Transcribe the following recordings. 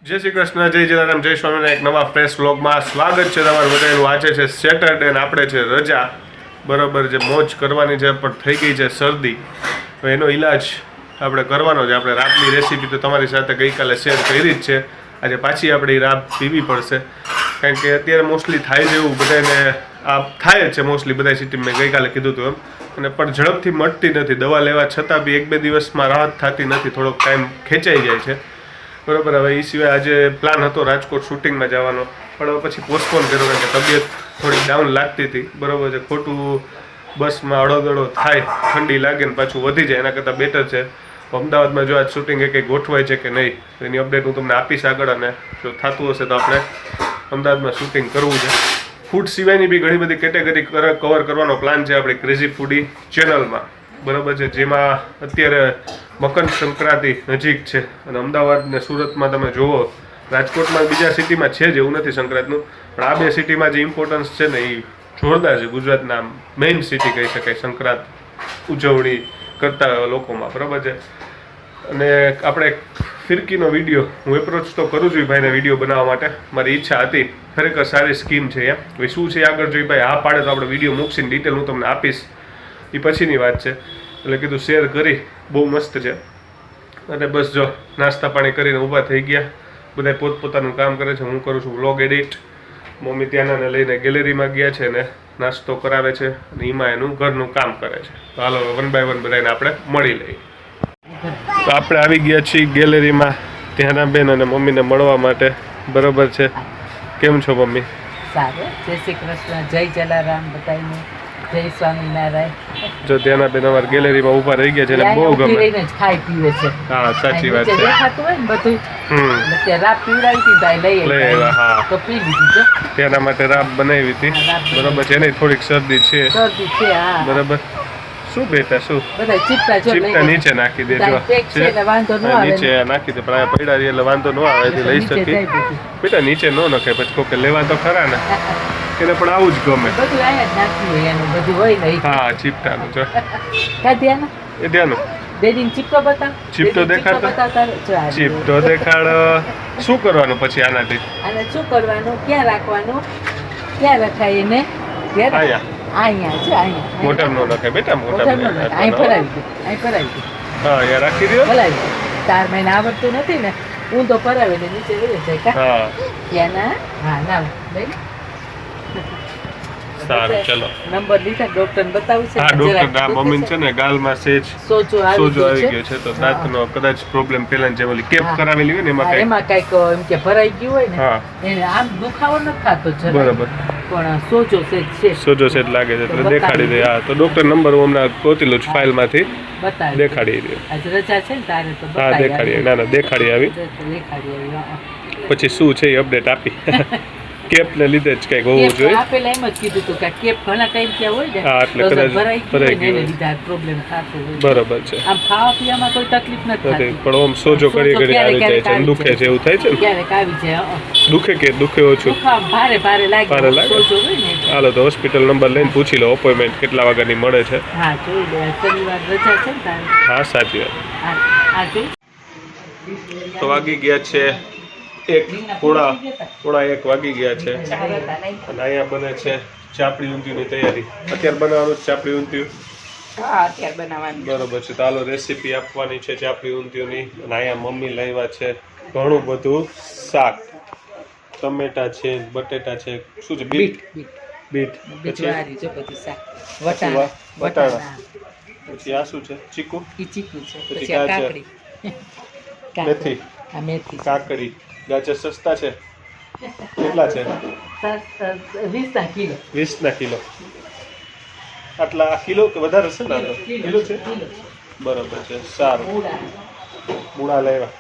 જય શ્રી કૃષ્ણ, જય જલારામ, જય સ્વામિનારાયણ. એક નવા ફ્રેશ વ્લોગમાં સ્વાગત છે તમારું બધાનું. આજે છે સેટરડે ને આપણે છે રજા. બરાબર, જે મોજ કરવાની છે પણ થઈ ગઈ છે શરદી. તો એનો ઈલાજ આપણે કરવાનો છે. આપણે રાબની રેસીપી તો તમારી સાથે ગઈકાલે શેર કરી જ છે. આજે પાછી આપણે એ રાબ પીવી પડશે, કારણ કે અત્યારે મોસ્ટલી થાય છે એવું બધાને. આ થાય જ છે મોસ્ટલી બધા સિટીમાં, મેં ગઈકાલે કીધું હતું એમ. અને પણ ઝડપથી મટતી નથી. દવા લેવા છતાં બી 1-2 દિવસમાં રાહત થતી નથી, થોડોક ટાઈમ ખેંચાઈ જાય છે. બરાબર. હવે એ સિવાય આજે પ્લાન હતો રાજકોટ શૂટિંગમાં જવાનો, પણ હવે પછી પોસ્ટપોન કર્યો, કારણ કે તબિયત થોડી ડાઉન લાગતી હતી. બરાબર છે. ખોટું બસમાં અડોદડો થાય, ઠંડી લાગે ને પાછું વધી જાય, એના કરતાં બેટર છે અમદાવાદમાં જો આજ શૂટિંગ કંઈ ગોઠવાય છે કે નહીં એની અપડેટ હું તમને આપીશ આગળ. અને જો થતું હશે તો આપણે અમદાવાદમાં શૂટિંગ કરવું છે. ફૂડ સિવાયની બી ઘણી બધી કેટેગરી કવર કરવાનો પ્લાન છે આપણી ક્રેઝી ફૂડી ચેનલમાં. બરાબર છે. જેમાં અત્યારે મકર સંક્રાંતિ નજીક છે અને અમદાવાદ ને સુરતમાં તમે જુઓ, રાજકોટમાં બીજા સિટીમાં છે જ એવું નથી સંક્રાંતનું, પણ આ બે સિટીમાં જે ઇમ્પોર્ટન્સ છે ને એ જોરદાર છે. ગુજરાતના મેઇન સિટી કહી શકાય સંક્રાંત ઉજવણી કરતા લોકોમાં. બરાબર છે. અને આપણે ફિરકીનો વિડીયો હું એપ્રોચ તો કરું છું ભાઈને વિડીયો બનાવવા માટે. મારી ઈચ્છા હતી, ખરેખર સારી સ્કીમ છે એમ. હવે શું છે આગળ જોઈ ભાઈ હા પાડે તો આપણે વિડીયો મૂકીને ડિટેલ હું તમને આપીશ, એ પછીની વાત છે. એટલે કીધું શેર કરી, બહુ મસ્ત છે. અને બસ જો નાસ્તા પાણી કરીને ઊભા થઈ ગયા. બધા પોતપોતાનું કામ કરે છે. હું કરું છું વ્લોગ એડિટ. મમ્મી ત્યાંનાને લઈને ગેલેરીમાં ગયા છે ને નાસ્તો કરાવે છે, અને એમાં એનું ઘરનું કામ કરે છે. તો હાલો 1 by 1 બધાને આપણે મળી લઈએ. તો આપણે આવી ગયા છીએ ગેલેરીમાં ત્યાંના બેન અને મમ્મીને મળવા માટે. બરોબર છે. કેમ છો મમ્મી? સારું. જય શ્રી કૃષ્ણ, જય જલારામ બધાને, જય સ્વામિનારાયણ. જો ત્યાંના બેન અમારી ગેલેરીમાં ઊભા રહી ગયા છે એટલે બહુ ગમે. રહીને જ ખાઈ પીવે છે. હા સાચી વાત છે. દેખાતું હોય ને બધું. એટલે રાબ પીવડાવી હતી ભાઈ લઈ આવ્યા. હા તો પી લીધી છે. તેના માટે રાબ બનાવી હતી. બરોબર છે. એની થોડીક શરદી છે. શરદી છે. હા બરાબર. શું બેટા શું બધા ચીપટા જો ચીપટા નીચે નાખી દેજો. વાંધો ન આવે. નીચે નાખી દે, પણ આ પડ્યા રહી એટલે વાંધો ન આવે, એટલે લઈ શકી. બેટા નીચે ન નખાય, પછી કોકે લેવા તો ખરા ને, એને પણ આવું જ ગમે. બધું આયા જ નાખ્યું હોય એનું બધું હોય ને. હા ચીપટાનું જો કાઢ્યા ને એ ધ્યાન. દેડીને ચીપટો બતાવ. ચીપટો દેખાડતો. ચીપટો દેખાડ. શું કરવાનું પછી આનાથી? અને શું કરવાનું, ક્યાં રાખવાનું, ક્યાં રખાય એને? આયા અહીંયા છે. અહીંયા મોટમ નો નખાય બેટા, મોટમ અહીં ભરાવી દે. અહીં ભરાવી દે. હા યાર રાખી દો. ભરાવી દે. 4 મહિના આવડતું નથી ને, હું તો ભરાવીને નીચે વહી જાય કા. હા ત્યાં ના. હા ના લઈ. સારું ચલો. નંબર લીધા, ડોક્ટરને બતાવું છે. હા ડોક્ટર, આ મમ્મી છે ને ગાલમાં સેજ સોજો આવી ગયો ગયો છે, તો દાંતનો કદાચ પ્રોબ્લેમ પેલા જે ઓલી કેપ કરાવેલી હોય ને એમાં કઈક એમ કે ભરાઈ ગયું હોય ને, હા એને આમ દુખાવો નથી થતો છે. બરાબર. પણ સોજો છે. સોજો સેટ લાગે છે એટલે દેખાડી દે. હા તો ડોક્ટર નંબર હું હમણાં ગોતી છું ફાઇલમાંથી, બતાવી દેખાડી દે. આજ રજા છે ને તારે તો હા દેખાડી. ના ના દેખાડી આવી. દેખાડી આવી. પછી શું છે એ અપડેટ આપી. કેપ ને લીધે જ કઈક હોવું જોઈએ. આપેલા એમ જ કીધું હતું કે કેપ ઘણા ટાઈમ ત્યાં હોય ને, હા એટલે કદાચ ભરાઈ ગયું એને લીધા પ્રોબ્લેમ થતો હોય. બરોબર છે. આમ ખાવા પીવામાં કોઈ તકલીફ નથી થતી, પણ ઓમ સોજો ઘડી ઘડી આવી જાય છે, દુખે છે એવું થાય છે ને. ક્યારેક આવી જાય. દુખે કે દુખે ઓછું? ભારે ભારે લાગે. ભારે લાગે. સોજો હોય ને. હાલો તો હોસ્પિટલ નંબર લઈને પૂછી લો અપોઇન્ટમેન્ટ કેટલા વાગ્યાની મળે છે. હા જોઈ લે. શનિવાર રજા છે ને તારે. હા સાચી વાત. આ જોઈ. તો વાગી ગયા છે 1:30 વાગી ગયા છે. અને અહીંયા બને છે ચાપડી ઊંધિયુંની તૈયારી. અત્યારે બનાવવાનું છે ચાપડી ઊંધિયું. હા અત્યારે બનાવવાનું. બરોબર છે. તો હાલો રેસીપી આપવાની છે ચાપડી ઊંધિયુંની. અને અહીંયા મમ્મી લાવ્યા છે ઘણું બધું શાક. ટમેટા છે, બટેટા છે, શું છે બીટ. વટાણા. પછી આ શું છે? ચીકુ. ચીકુ છે. પછી પછી કાકડી, મેથી, મેથી, કાકડી. ગાજર સસ્તા છે? કેટલા છે? 20 કિલો. 20 કિલો. આટલા કિલો કે વધારે છે ને? કિલો છે. બરોબર છે. સારું. મૂળા લેવા.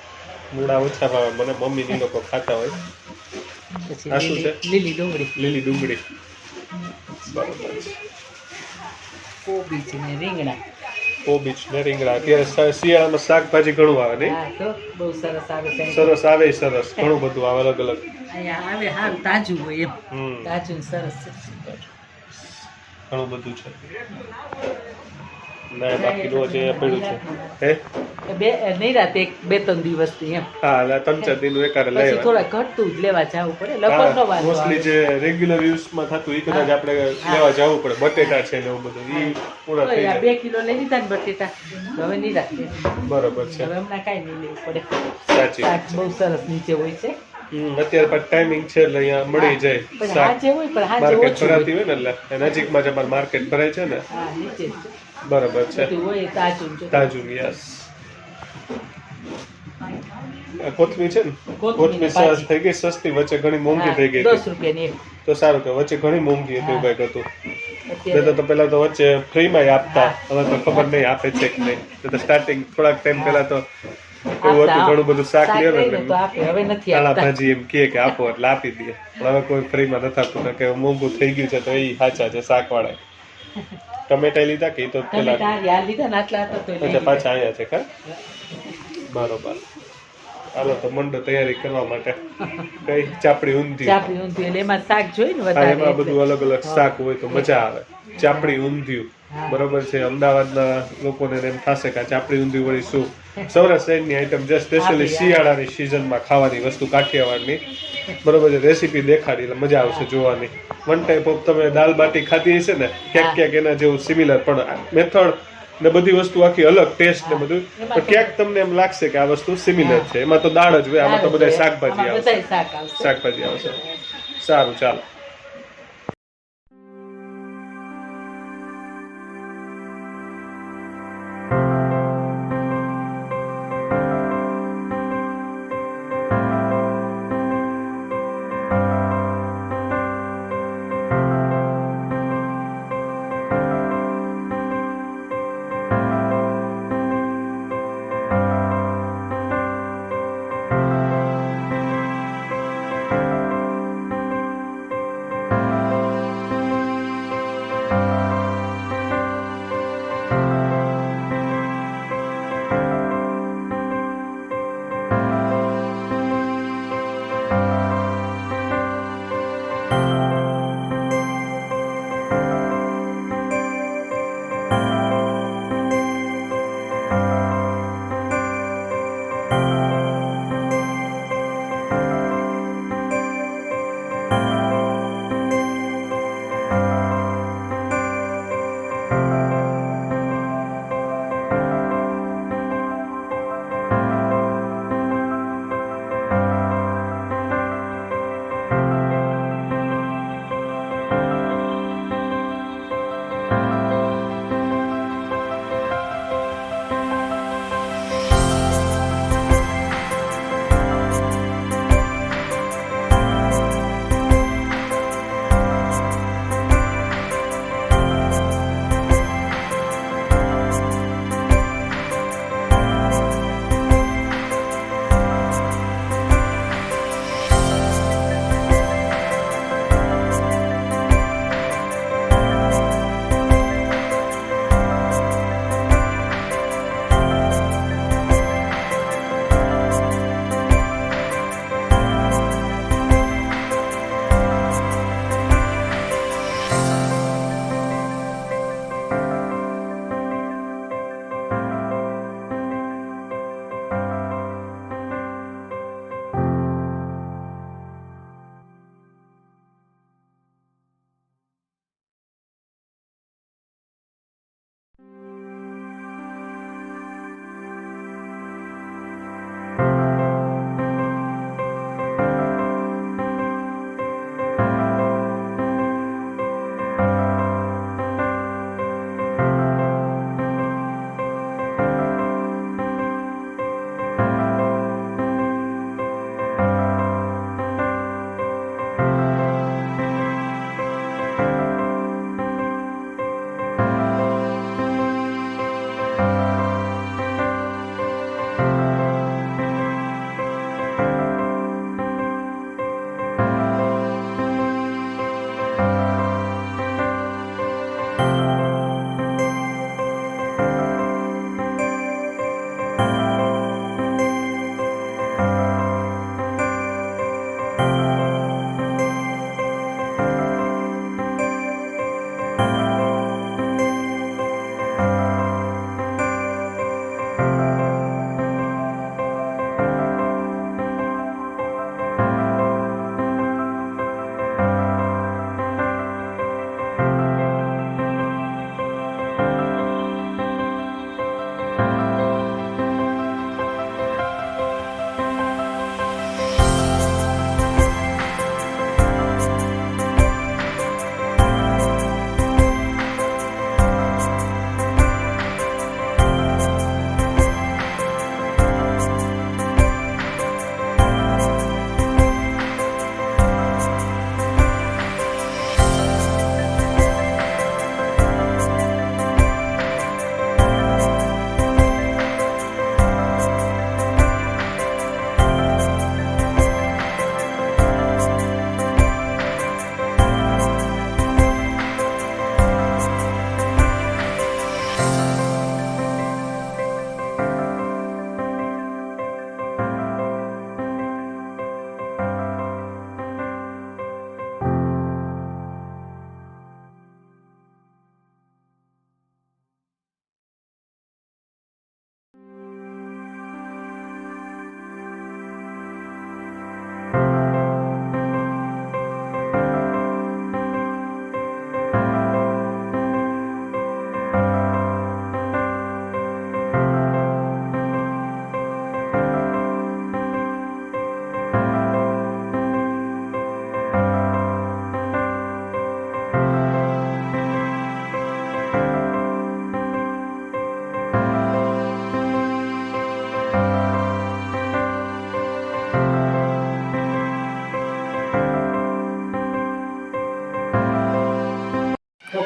મૂળા ઓછા ભાવે મને, મમ્મી લોકો ખાતા હોય. આ શું છે? લીલી ડુંગળી. લીલી ડુંગળી. બરોબર છે. કોબીજ ને રીંગણા. કોબીજ ને રીંગણા. અત્યારે શિયાળામાં શાકભાજી ઘણું આવે નહીં? હા તો બહુ સરસ આવે છે. સરસ આવે. સરસ ઘણું બધું આવે અલગ અલગ. અહીંયા આવે હારું તાજું હોય એમ. તાજું સરસ છે. ઘણું બધું છે. ના બાકીનું જે પડ્યું છે હે નહીં રાતે 2-3 દિવસથી એમ હા એટલે 3-4 દિનનું એકારે લઈ પછી થોડા ઘટતું જ લેવા જવું પડે લગભગ નો મોસ્ટલી જે રેગ્યુલર યુઝમાં થતું એ કદાચ આપણે લેવા જવું પડે બટેટા છે ને એવું બધું એ પૂરા થઈ જાય 2 કિલો લઈ લીધા ને બટેટા તો હવે નહીં રાખીએ બરોબર છે હવે હમણાં કાંઈ નહીં લેવું પડે સાચી શાક બહુ સરસ નીચે હોય છે અત્યારે પણ ટાઈમિંગ છે એટલે અહીંયા મળી જાય પણ શાક હાજે હોય પણ હાજે માર્કેટ ઓછું ભરાતી હોય ને એટલે નજીકમાં જ અમારું માર્કેટ ભરાય છે ને હા નીચે જ. બરોબર છે બધું હોય તાજું જ. તાજું યસ કોથમીર છે ને કોથમીર કોથમીર ભાજી. સરસ થઈ ગઈ સસ્તી વચ્ચે ઘણી મોંઘી થઈ ગઈ 10 હતી. રૂપિયાની એક તો સારું કે વચ્ચે ઘણી મોંઘી હતી એવું કંઈક હતું અત્યારે તો પેલા તો વચ્ચે ફ્રીમાં આપતા હવે તો ખબર નહીં આપે છે કે નહીં તો સ્ટાર્ટિંગ થોડાક ટાઈમ પહેલા તો એવું હતું ઘણું બધું શાક લ્યો ને લઈને તો એટલે આપે હવે નથી કાળા આપતા ભાજી એમ કહે કે આપો એટલે આપી દે પણ હવે કોઈ ફ્રીમાં નથી આપતું કારણ કે મોંઘું થઈ ગયું છે તો એ સાચા છે શાકવાળા ટમેટા લીધા કે ઈ તો પેલા ટમેટા યાર લીધા ને આટલા હતા તો લઈ અચ્છા લીધા. પાછા અહીંયા છે કા બરોબર હાલો તો મંડો તૈયારી કરવા માટે કઈ ચાપડી ઊંધી ચાપડી ઊંધી એટલે એમાં શાક જોઈ ને હા વધારે એમાં બધું અલગ અલગ શાક હોય તો મજા આવે ચાપડી ઊંધિયું હા. બરોબર છે અમદાવાદના લોકોને એમ થશે કે આ ચાપડી ઊંધિયું વળી શું સૌરાષ્ટ્ર સાઈડની આઈટમ જે સ્પેશિયલી આપણી, શિયાળાની સિઝનમાં ખાવાની વસ્તુ કાઠિયાવાડની બરોબર છે રેસીપી દેખાડી એટલે મજા આવશે જોવાની વન ટાઈપ ઓફ તમે દાલ બાટી ખાધી હશે ને ક્યાંક ક્યાંક એના જેવું સિમિલર પણ મેથડ ને બધી વસ્તુ આખી અલગ ટેસ્ટ ને બધું પણ ક્યાંક તમને એમ લાગશે કે આ વસ્તુ સિમિલર છે એમાં તો દાળ જ હોય આમાં તો બધા શાકભાજી આમાં આવશે બધાય શાક આવશે શાકભાજી આવશે સારું ચાલો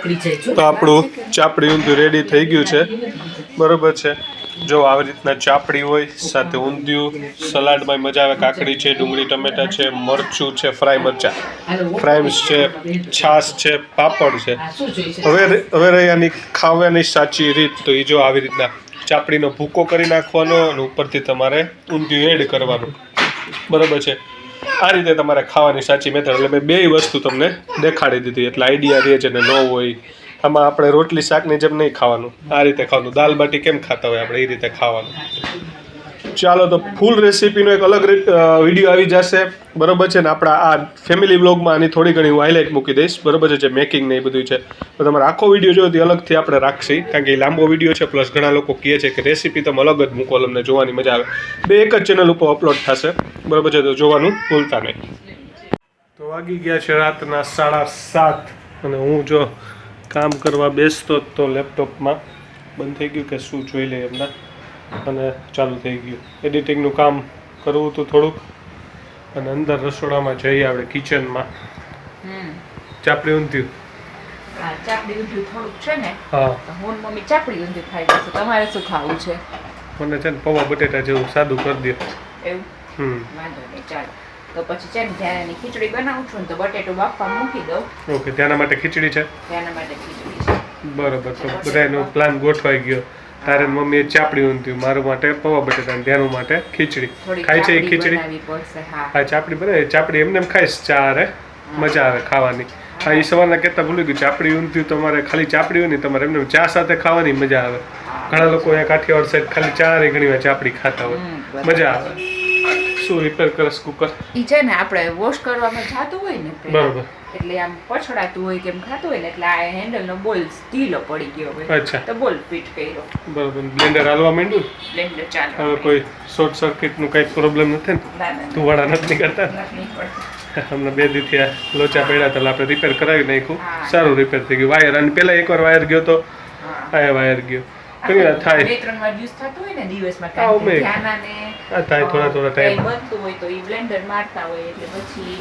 પકડી જાય જો. તો આપણું ચાપડી ઊંધિયું રેડી થઈ ગયું છે, બરોબર છે. જો આવી રીતના ચાપડી હોય સાથે ઊંધિયું, સલાડમાં મજા આવે, કાકડી છે, ડુંગળી ટમેટા છે, મરચું છે, ફ્રાય મરચાં, ફ્રાઈમ્સ છે, છાશ છે, પાપડ છે. આ શું જોઈશે? હવે રહી આની ખાવાની સાચી રીત. તો એ જો આવી રીતના ચાપડીનો ભૂકો કરી નાખવાનો અને ઉપરથી તમારે ઊંધિયું એડ કરવાનું, બરોબર છે. આ રીતે તમારે ખાવાની સાચી મેથડ. એટલે મેં બે વસ્તુ તમને દેખાડી દીધી, એટલે આઈડિયા રહે છે ને ન હોય. આમાં આપણે રોટલી શાકની જેમ નહીં ખાવાનું, આ રીતે ખાવાનું. દાલ બાટી કેમ ખાતા હોય આપણે, એ રીતે ખાવાનું. ચાલો, તો ફૂલ રેસીપીનો એક અલગ વિડીયો આવી જશે, બરોબર છે ને. આપણા આ ફેમિલી બ્લોગમાં આની થોડી ઘણી હું હાઇલાઇટ મૂકી દઈશ, બરોબર છે, જે મેકિંગ ને એ બધું છે. તો તમારે આખો વિડીયો જોયો તે અલગથી આપણે રાખશી, કારણ કે એ લાંબો વિડીયો છે. પ્લસ ઘણા લોકો કહે છે કે રેસીપી તમે અલગ જ મૂકો, તમને જોવાની મજા આવે. બે એક જ ચેનલ ઉપર અપલોડ થશે, બરોબર છે, તો જોવાનું ભૂલતા નહીં. તો વાગી ગયા છે રાતના 7:30 અને હું જો કામ કરવા બેસતો તો લેપટોપમાં બંધ થઈ ગયું કે શું જોઈ લે એમના, અને ચાલુ થઈ ગયું. એડિટિંગનું કામ કરવું હતું થોડુંક, અને અંદર રસોડામાં જઈએ આપણે કિચનમાં. ચાપડી ઊંધિયું. હા, ચાપડી ઊંધિયું થોડુંક છે ને, હા, તો હું ને મમ્મી ચાપડી ઊંધિયું ખાઈ જશે. તમારે શું ખાવું છે? મને છે ને પૌવા બટેટા જેવું સાદું કરી દો. એવું? હમ, વાંધો નહીં, ચાલો. તો પછી છે ને જ્યારે એની ખીચડી બનાવું છું ને તો બટેટું બાફવા મૂકી દઉં. ઓકે. તેના માટે ખીચડી છે, તેના માટે ખીચડી છે. બરોબર. તો બધાનો પ્લાન ગોઠવાઈ ગયો. તારે ને મમ્મીએ ચાપડી ઊંધિયું, મારું માટે પૌવા બટેટા, અને તેનું માટે ખીચડી. થોડી ખાય છે એ ચાપડી ખીચડી? બનાવવી પડશે. હા, હા, ચાપડી બનાવી. ચાપડી એમને એમ ખાઈશ, ચારે મજા આવે ખાવાની. હા, એ સવારના કહેતા ભૂલી ગયું, ચાપડી ઊંધિયું તમારે ખાલી ચાપડી હોય ને, તમારે એમને ચા સાથે ખાવાની મજા આવે. ઘણા લોકો અહીંયા કાઠિયાવાડ સાઈડ ખાલી ચારે ઘણી વાર ચાપડી ખાતા હોય, મજા આવે. શું રિપેર કરસ કુકર? ઈ છે ને આપણે વોશ કરવામાં જાતું હોય ને પહેલા, બરોબર. એટલે આમ પછડાતું હોય કેમ ખાતું હોય ને, એટલે આ હેન્ડલનો બોલ ઢીલો પડી ગયો હોય, અચ્છા, તો બોલ ફિટ કર્યો. બરોબર. બ્લેન્ડર હાલવા માંડ્યું? બ્લેન્ડર ચાલો. હવે કોઈ શોર્ટ સર્કિટનું કંઈ પ્રોબ્લેમ નથી ને? ના, ના, ધુવાડા નથી કરતા? નહીં પડશે. હમણાં 2 દીથી આ લોચા પડ્યા હતા, આપણે રિપેર કરાવી નાખ્યું. હા. સારું રિપેર થઈ ગયું. વાયર, અને પહેલા એકવાર વાયર ગયો તો હા. આ વાયર ગયો. ઘણી વાર થાય. 2-3 વાર યુઝ થતું હોય ને દિવસમાં, હા, કારણ કે ઉમેર. ધ્યાનાને આ થાય થોડા કંઈ ટાઈમ. બનતું હોય તો ઈ બ્લેન્ડર મારતા હોય, એટલે પછી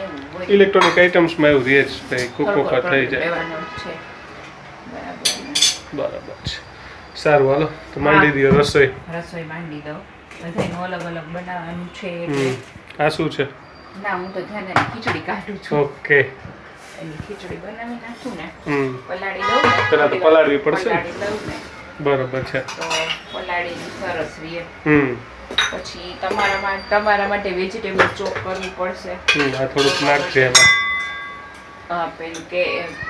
એવું હોય. ઇલેક્ટ્રોનિક આઇટમ્સમાં એવું રહે જ, ભાઈ કોક થોડું વખત થઈ થોડું જાય. રહેવાનું જ છે. બરાબર. બરાબર છે. સારું, હાલો તો માંડી દો રસોઈ. રસોઈ માંડી દઉં. બધાયનું અલગ અલગ બનાવવાનું છે એટલે. આ શું છે? ના, હું તો ધ્યાને ખીચડી કાઢું છું. ઓકે. એની ખીચડી બનાવી નાખું ને, હમ, પલાળી લઉં ને, પેલા તો પલાળવી પડશે ને? પલાળી લઉં ને બરોબર છે. તો પલાળીને સરસ રહે. હમ પછી તમારા માટે વેજીટેબલ ચોપ કરવું પડશે. આ થોડુંક નાખજે એમાં. પેલું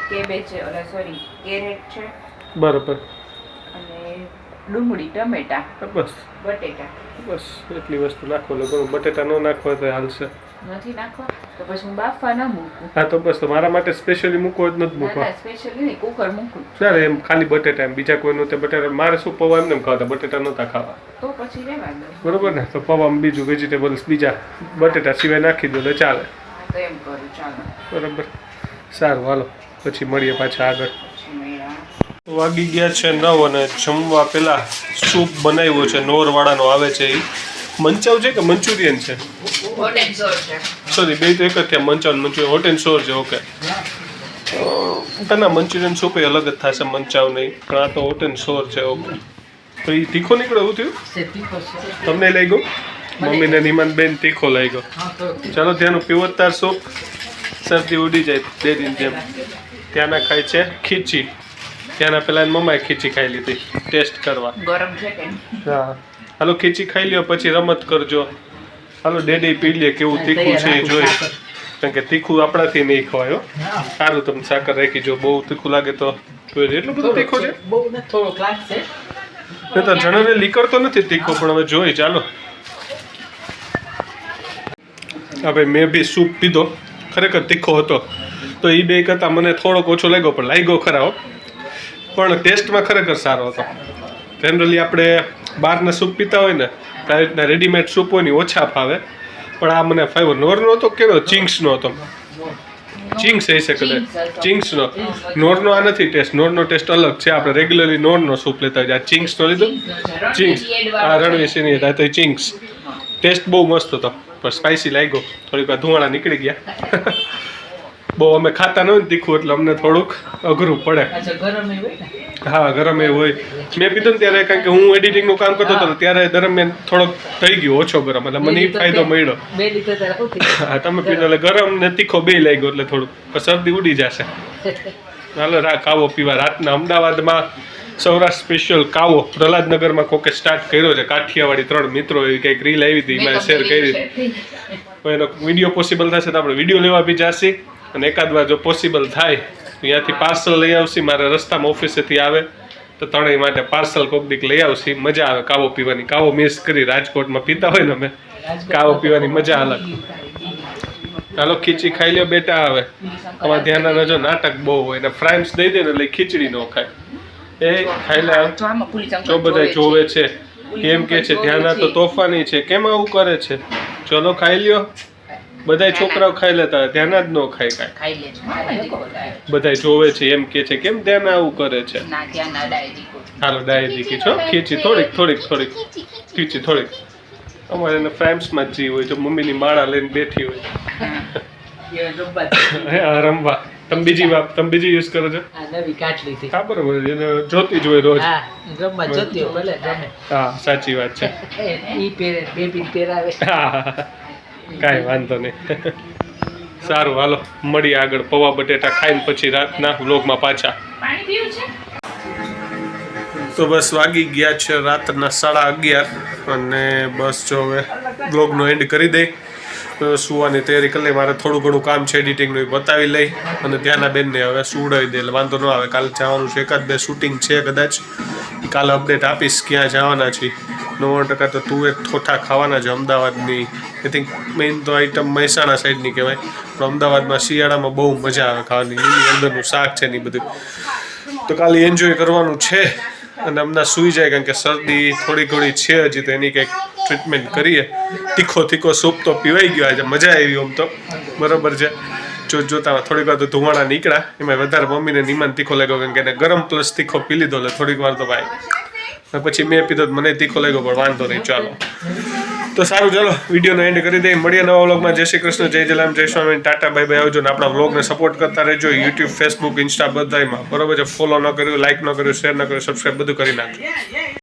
કેબેજ સોરી કેરેટ છે, બરોબર. અને ડુંગળી ટમેટા બસ બટેટા. બસ એટલી વસ્તુ નાખો. લોકો બટેટા ન નાખો તો હાલશે. નથી નાખવા તો પછી હું બાફવા ના મૂકું. હા, તો બસ. તો મારા માટે સ્પેશિયલી મૂકવો જ નથી મૂકવા. સ્પેશિયલી નહીં, કુકર મૂકું. ના એમ ખાલી બટેટા, એમ બીજા કોઈનું તે બટેટા. મારે શું પૌવા એમને એમ ખાતા, બટેટા નહોતા ખાવા, તો પછી રહેવા દો. બરોબર ને. તો પૌવામાં બીજું વેજીટેબલ્સ બીજા બટેટા સિવાય નાખી દો એટલે ચાલે, હા, તો એમ કરું, ચાલો. બરોબર. સારું, હાલો પછી મળીએ પાછા આગળ. પછી મેળા. વાગી ગયા છે 9 અને જમવા પહેલા સૂપ બનાવ્યો છે, નોરવાળાનો આવે છે. એ મંચાવ છે કે મંચુરિયન છે? હોટ એન્ડ સોર છે. સોરી, બે તો એક જ થયા, મંચાવ મંચુરિયન. હોટ એન્ડ સોર છે. ઓકે. તના મંચુરિયન સૂપ એ અલગ જ થશે, મંચાવ નહીં, પણ આ તો હોટ એન્ડ સોર છે. ઓકે. તો એ તીખો નીકળે એવું થયું? છે તીખો છે. તમને લાગ્યો? મમ્મીને નિમાન બેન તીખો લાગ્યો. હા, તો ચાલો, ત્યાંનું પીવતદાર સૂપ, શરદી ઉડી જાય ડેરીની જેમ. ત્યાંના ખાય છે ખીચી. ત્યાંના પેલા મમ્માએ ખીચી ખાઈ લીધી ટેસ્ટ કરવા. ગરમ છે કે નહીં? હા, હાલો ખીચી ખાઈ લ્યો પછી રમત કરજો. હાલો ડેડી પી લે કેવું તીખું છે એ જોઈ, કારણ કે તીખું આપણાથી નહીં ખવાય. સારું, તમે સાકર રાખી, જો બહુ તીખું લાગે તો જોઈ. એટલું બધું તીખું છે? બહુ ને થોડોક લાગશે. નહીં તો જનરલી લીકરતો નથી તીખું, પણ હવે જોઈ. ચાલો, હવે મેં બી સૂપ પીધો, ખરેખર તીખો હતો. તો એ બે કરતાં મને થોડોક ઓછો લાગ્યો, પણ લાગ્યો ખરા. પણ ટેસ્ટમાં ખરેખર સારો હતો. જનરલી આપણે બહારના સૂપ પીતા હોય ને, આ રીતના રેડીમેડ સૂપ હોય ને ઓછા ફાવે, પણ આ મને ફાવ્યો. નોરનો હતો કેનો? ચિંગ્સનો હતો. ચિંગ્સ એ છે કદાચ, ચિંગ્સનો. નોરનો આ નથી ટેસ્ટ. નોરનો ટેસ્ટ અલગ છે. આપણે રેગ્યુલરલી નોરનો સૂપ લેતા હોય. આ ચિંગ્સનો લીધો. ચિંગ્સ, આ રણવીસીની હતા, તો ચિંગ્સ. ટેસ્ટ બહુ મસ્ત હતો, પણ સ્પાઇસી લાગ્યો. થોડીક વાર ધુવાણા નીકળી ગયા. બહુ અમે ખાતા ન હોય ને તીખું એટલે અમને થોડુંક અઘરું પડે. પાછો ગરમ એ હોય ને. હા ગરમ એ હોય. મેં પીધું ને ત્યારે કારણ કે હું એડિટિંગનું કામ કરતો હતો ને ત્યારે દરમિયાન થોડોક થઈ ગયો ઓછો ગરમ એટલે મને એ ફાયદો મળ્યો. 2 લીટર તારા શું થઈ હા તમે પીધો એટલે ગરમ ને તીખો બે લાગ્યો એટલે થોડુંક શરદી ઉડી જશે. હાલો કાવો પીવા રાતના અમદાવાદમાં સૌરાષ્ટ્ર સ્પેશિયલ કાવો પ્રહલાદનગરમાં કોકે સ્ટાર્ટ કર્યો છે. કાઠિયાવાડી 3 મિત્રો એવી કંઈક રીલ આવી હતી એમાં શેર કરી. એનો વિડીયો પોસિબલ થશે તો આપણે વિડીયો લેવા બી જશે અને એકાદ વાર જો પોસિબલ થાય તો ત્યાંથી પાર્સલ લઈ આવશે. મારે રસ્તામાં ઓફિસેથી આવે તો ત્રણેય માટે પાર્સલ કોક દીક લઈ આવશે. મજા આવે કાવો પીવાની. કાવો મિસ કરી રાજકોટમાં પીતા હોય ને અમે કાવો પીવાની મજા અલગ. હાલો ખીચડી ખાઈ લ્યો બેટા. આવે આમાં ધ્યાન રાખજો નાટક બહુ હોય ને ફ્રાઈમ્સ દઈ દે ને એટલે ખીચડી ન ખાય. એ ખાઈ લે જો બધા જોવે છે કેમ કે છે ધ્યાન તો તોફાની છે કેમ આવું કરે છે. ચલો ખાઈ લ્યો. બધા છોકરાઓ ખાઈ લેતા હોય ધ્યાન જ ન ખાય કાંઈ. ખાઈ લે બધા જોવે છે એમ કે છે કેમ ધ્યાન આવું કરે છે. ના ત્યાં ના ડાયરી હાલો ડાયરી છો ખીચી થોડીક ખીચી થોડીક. અમારે એને ફ્રેમ્સમાં જ જી હોય જો મમ્મીની માળા લઈને બેઠી હોય રમવા. તમે બીજી યુઝ કરો છો? આ નવી કાટલી થી. હા બરોબર એને જોતી જ હોય રોજ. હા રમવા જતી હોય ભલે ગમે. હા સાચી વાત છે. ઈ પહેરે બેબી પહેરાવે. હા કાંઈ વાંધો નહીં. સારું હાલો મળીએ આગળ. પૌવા બટેટા ખાઈને પછી રાતના વ્લોગમાં પાછા. પાણી પીવું છે? તો બસ વાગી ગયા છે રાતના 11:30 અને બસ જો હવે બ્લોગનો એન્ડ કરી દઈ. સુવાની તૈયારી કરી લઈ. મારે થોડું ઘણું કામ છે એડિટિંગનું એ બતાવી લઈ અને ત્યાંના બેનને હવે સુવડાવી દે એટલે વાંધો ન આવે. કાલે જવાનું છે 1-2 શૂટિંગ છે કદાચ. કાલે અપડેટ આપીશ ક્યાં જવાના છીએ. 90% તો તુવેર ઠોઠા ખાવાના છે અમદાવાદની. આઈ થિંક મેઇન તો આઈટમ મહેસાણા સાઈડની કહેવાય પણ અમદાવાદમાં શિયાળામાં બહુ મજા આવે ખાવાની. એની અંદરનું શાક છે ને એ બધું તો કાલે એન્જોય કરવાનું છે. અને હમણાં સૂઈ જાય કારણ કે શરદી થોડી ઘણી છે હજી તો એની કંઈક ટ્રીટમેન્ટ કરીએ. તીખો સૂપ તો પીવાઈ ગયો આજે મજા આવી આમ તો બરોબર છે. જોતા થોડીક વાર તો ધુવાણા નીકળ્યા એમાં વધારે મમ્મીને નિમાન તીખો લાગ્યો કારણ કે એને ગરમ પ્લસ તીખો પી લીધો એટલે થોડીક વાર તો ભાઈ પછી મેં પીધો મને તીખો લાગ્યો પણ વાંધો નહીં ચાલો. તો સારું ચાલો વિડીયોનો એન્ડ કરી દઈએ. મળીએ નવા વ્લોગમાં. જય શ્રી કૃષ્ણ, જય જલામ, જય સ્વામી, ટાટા બાય બાય. આવજો ને આપણા વ્લોગને સપોર્ટ કરતા રહેજો યુટ્યુબ, ફેસબુક, ઇન્સ્ટા બધામાં બરોબર છે. ફોલો ન કર્યું, લાઇક ન કર્યું, શેર ન કર્યું, સબસ્ક્રાઈબ બધું કરી નાખજો.